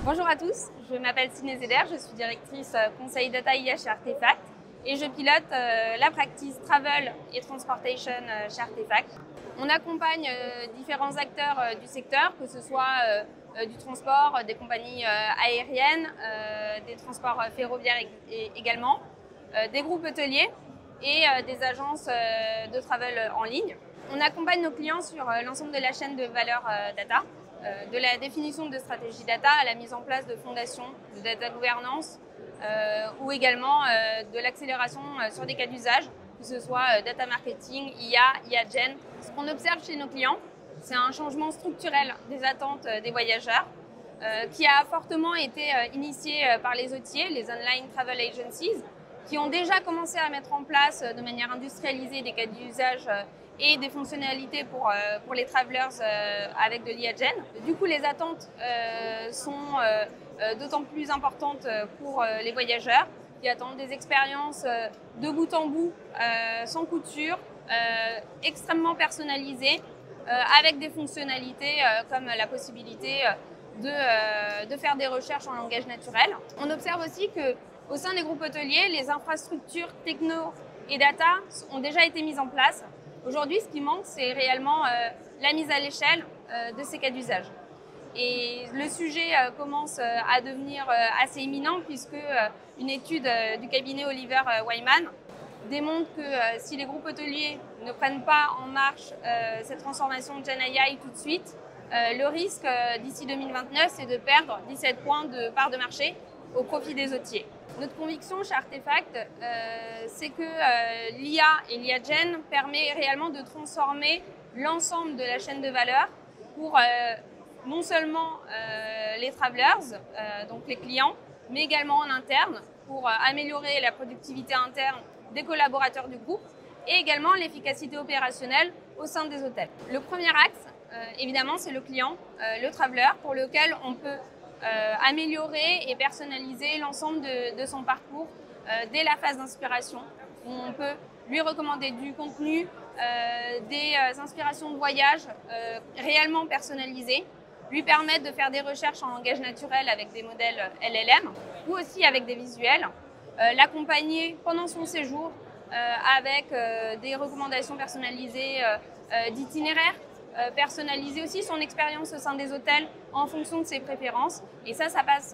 Bonjour à tous, je m'appelle Siné Zeder, je suis directrice conseil data IA chez Artefact et je pilote la practice Travel et Transportation chez Artefact. On accompagne différents acteurs du secteur, que ce soit du transport, des compagnies aériennes, des transports ferroviaires également, des groupes hôteliers et des agences de travel en ligne. On accompagne nos clients sur l'ensemble de la chaîne de valeur data, de la définition de stratégie data à la mise en place de fondations de data gouvernance ou également de l'accélération sur des cas d'usage, que ce soit data marketing, IA Gen. Ce qu'on observe chez nos clients, c'est un changement structurel des attentes des voyageurs qui a fortement été initié par les OTA, les Online Travel Agencies, qui ont déjà commencé à mettre en place de manière industrialisée des cas d'usage et des fonctionnalités pour les travelers avec de l'IA Gen. Du coup, les attentes sont d'autant plus importantes pour les voyageurs qui attendent des expériences de bout en bout, sans couture, extrêmement personnalisées, avec des fonctionnalités comme la possibilité de faire des recherches en langage naturel. On observe aussi qu'au sein des groupes hôteliers, les infrastructures techno et data ont déjà été mises en place. Aujourd'hui, ce qui manque, c'est réellement la mise à l'échelle de ces cas d'usage. Et le sujet commence à devenir assez imminent puisque une étude du cabinet Oliver Wyman démontre que si les groupes hôteliers ne prennent pas en marche cette transformation de Gen AI tout de suite, le risque d'ici 2029, c'est de perdre 17 points de part de marché au profit des OTA. Notre conviction chez Artefact, c'est que l'IA et l'IA Gen permet réellement de transformer l'ensemble de la chaîne de valeur pour non seulement les travelers, donc les clients, mais également en interne pour améliorer la productivité interne des collaborateurs du groupe et également l'efficacité opérationnelle au sein des hôtels. Le premier axe, évidemment, c'est le client, le traveler, pour lequel on peut améliorer et personnaliser l'ensemble de son parcours dès la phase d'inspiration, où on peut lui recommander du contenu, des inspirations de voyage réellement personnalisées, lui permettre de faire des recherches en langage naturel avec des modèles LLM ou aussi avec des visuels, l'accompagner pendant son séjour avec des recommandations personnalisées d'itinéraires, personnaliser aussi son expérience au sein des hôtels en fonction de ses préférences. Et ça passe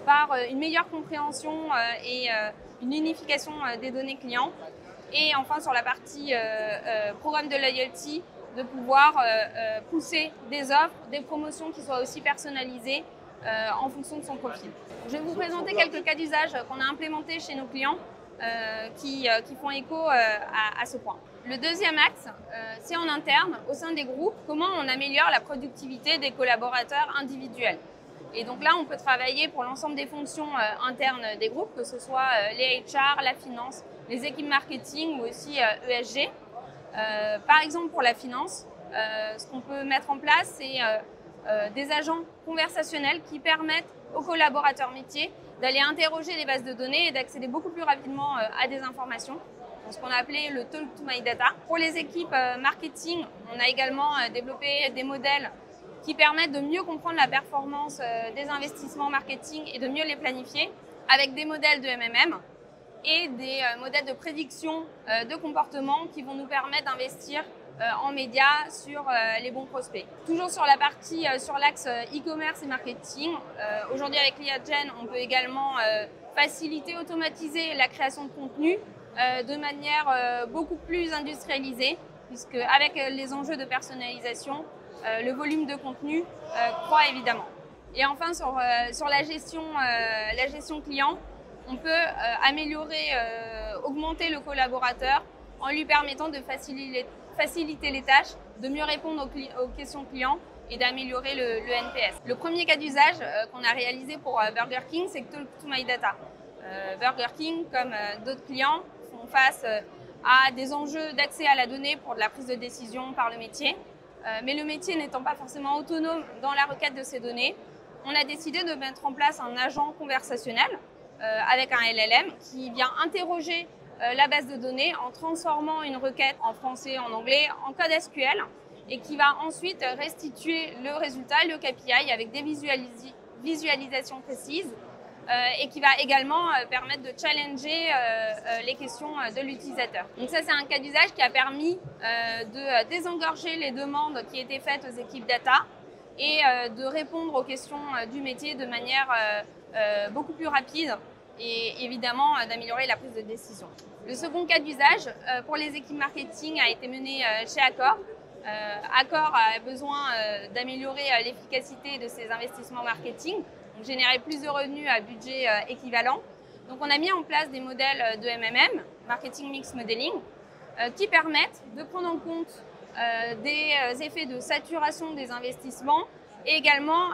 par une meilleure compréhension et une unification des données clients. Et enfin, sur la partie programme de loyalty, de pouvoir pousser des offres, des promotions qui soient aussi personnalisées en fonction de son profil. Je vais vous présenter quelques cas d'usage qu'on a implémentés chez nos clients qui font écho à ce point. Le deuxième axe, c'est en interne, au sein des groupes, comment on améliore la productivité des collaborateurs individuels. Et donc là, on peut travailler pour l'ensemble des fonctions internes des groupes, que ce soit les HR, la finance, les équipes marketing ou aussi ESG. Par exemple, pour la finance, ce qu'on peut mettre en place, c'est des agents conversationnels qui permettent aux collaborateurs métiers d'aller interroger les bases de données et d'accéder beaucoup plus rapidement à des informations, ce qu'on a appelé le Talk to My Data. Pour les équipes marketing, on a également développé des modèles qui permettent de mieux comprendre la performance des investissements marketing et de mieux les planifier avec des modèles de MMM et des modèles de prédiction de comportement qui vont nous permettre d'investir en médias sur les bons prospects. Toujours sur la partie, sur l'axe e-commerce et marketing, aujourd'hui avec l'IA Gen, on peut également faciliter, automatiser la création de contenu de manière beaucoup plus industrialisée, puisque avec les enjeux de personnalisation, le volume de contenu croît évidemment. Et enfin, sur la gestion client, on peut améliorer, augmenter le collaborateur en lui permettant de faciliter les tâches, de mieux répondre aux questions clients et d'améliorer le NPS. Le premier cas d'usage qu'on a réalisé pour Burger King, c'est Talk to My Data. Burger King, comme d'autres clients, font face à des enjeux d'accès à la donnée pour de la prise de décision par le métier. Mais le métier n'étant pas forcément autonome dans la requête de ces données, on a décidé de mettre en place un agent conversationnel avec un LLM qui vient interroger la base de données en transformant une requête en français, en anglais, en code SQL et qui va ensuite restituer le résultat, le KPI avec des visualisation précise et qui va également permettre de challenger les questions de l'utilisateur. Donc ça, c'est un cas d'usage qui a permis de désengorger les demandes qui étaient faites aux équipes data et de répondre aux questions du métier de manière beaucoup plus rapide et évidemment d'améliorer la prise de décision. Le second cas d'usage pour les équipes marketing a été mené chez Accor. Accor a besoin d'améliorer l'efficacité de ses investissements marketing, donc générer plus de revenus à budget équivalent. Donc on a mis en place des modèles de MMM, Marketing Mix Modeling, qui permettent de prendre en compte des effets de saturation des investissements et également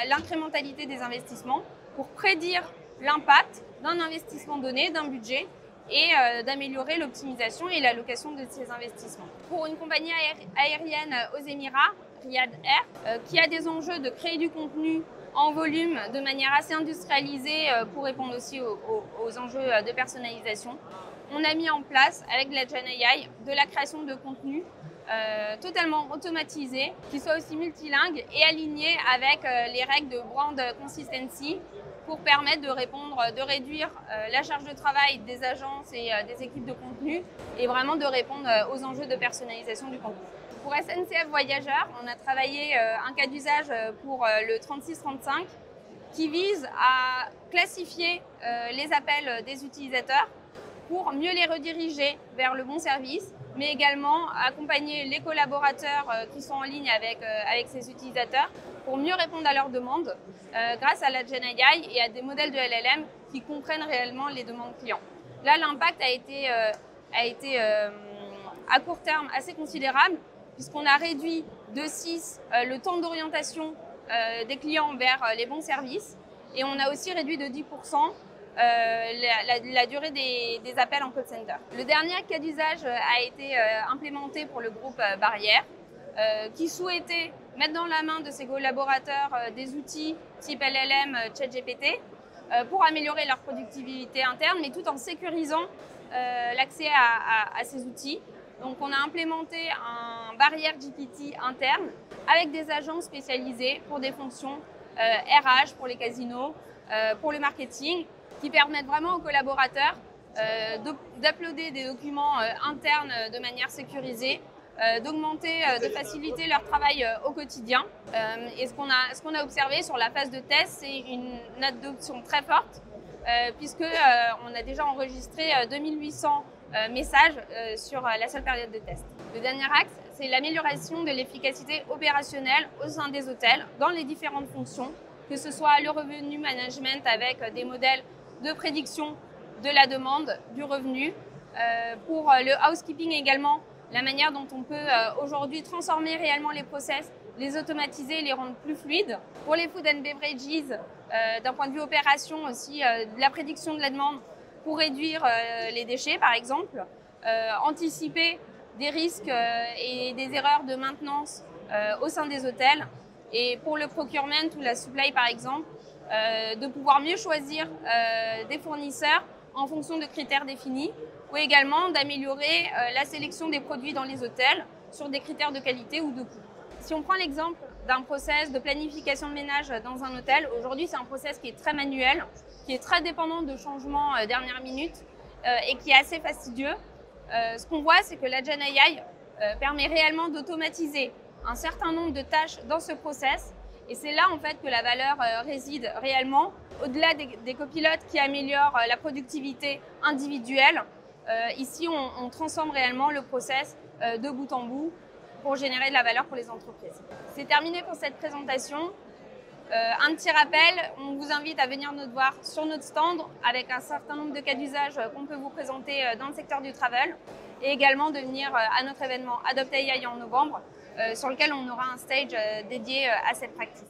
l'incrémentalité des investissements pour prédire l'impact d'un investissement donné, d'un budget, et d'améliorer l'optimisation et l'allocation de ces investissements. Pour une compagnie aérienne aux Émirats, Riyad Air, qui a des enjeux de créer du contenu en volume de manière assez industrialisée pour répondre aussi aux enjeux de personnalisation, on a mis en place avec la Gen AI de la création de contenu totalement automatisé, qui soit aussi multilingue et aligné avec les règles de brand consistency pour permettre de répondre, de réduire la charge de travail des agences et des équipes de contenu et vraiment de répondre aux enjeux de personnalisation du contenu. Pour SNCF Voyageurs, on a travaillé un cas d'usage pour le 3635 qui vise à classifier les appels des utilisateurs pour mieux les rediriger vers le bon service, mais également accompagner les collaborateurs qui sont en ligne avec ces utilisateurs pour mieux répondre à leurs demandes grâce à la Gen AI et à des modèles de LLM qui comprennent réellement les demandes clients. Là, l'impact a été à court terme assez considérable puisqu'on a réduit de 6 le temps d'orientation des clients vers les bons services et on a aussi réduit de 10% la durée des appels en call center. Le dernier cas d'usage a été implémenté pour le groupe Barrière qui souhaitait mettre dans la main de ses collaborateurs des outils type LLM, ChatGPT pour améliorer leur productivité interne, mais tout en sécurisant l'accès à ces outils. Donc on a implémenté un Barrière GPT interne avec des agents spécialisés pour des fonctions RH, pour les casinos, pour le marketing, qui permettent vraiment aux collaborateurs d'uploader des documents internes de manière sécurisée, d'augmenter, de faciliter leur travail au quotidien. Et ce qu'on a observé sur la phase de test, c'est une adoption très forte, puisqu'on a déjà enregistré 2800 messages sur la seule période de test. Le dernier axe, c'est l'amélioration de l'efficacité opérationnelle au sein des hôtels dans les différentes fonctions, que ce soit le revenu management avec des modèles de prédiction de la demande, du revenu. Pour le housekeeping également, la manière dont on peut aujourd'hui transformer réellement les process, les automatiser et les rendre plus fluides. Pour les food and beverages, d'un point de vue opération aussi, de la prédiction de la demande pour réduire les déchets par exemple, anticiper des risques et des erreurs de maintenance au sein des hôtels. Et pour le procurement ou la supply par exemple, de pouvoir mieux choisir des fournisseurs en fonction de critères définis ou également d'améliorer la sélection des produits dans les hôtels sur des critères de qualité ou de coût. Si on prend l'exemple d'un process de planification de ménage dans un hôtel, aujourd'hui c'est un process qui est très manuel, qui est très dépendant de changements dernière minute et qui est assez fastidieux. Ce qu'on voit, c'est que la Gen AI permet réellement d'automatiser un certain nombre de tâches dans ce process. Et c'est là en fait que la valeur réside réellement, au-delà des copilotes qui améliorent la productivité individuelle. Ici, on transforme réellement le process de bout en bout pour générer de la valeur pour les entreprises. C'est terminé pour cette présentation. Un petit rappel, on vous invite à venir nous voir sur notre stand avec un certain nombre de cas d'usage qu'on peut vous présenter dans le secteur du travel et également de venir à notre événement Adopt AI en novembre sur lequel on aura un stage dédié à cette pratique.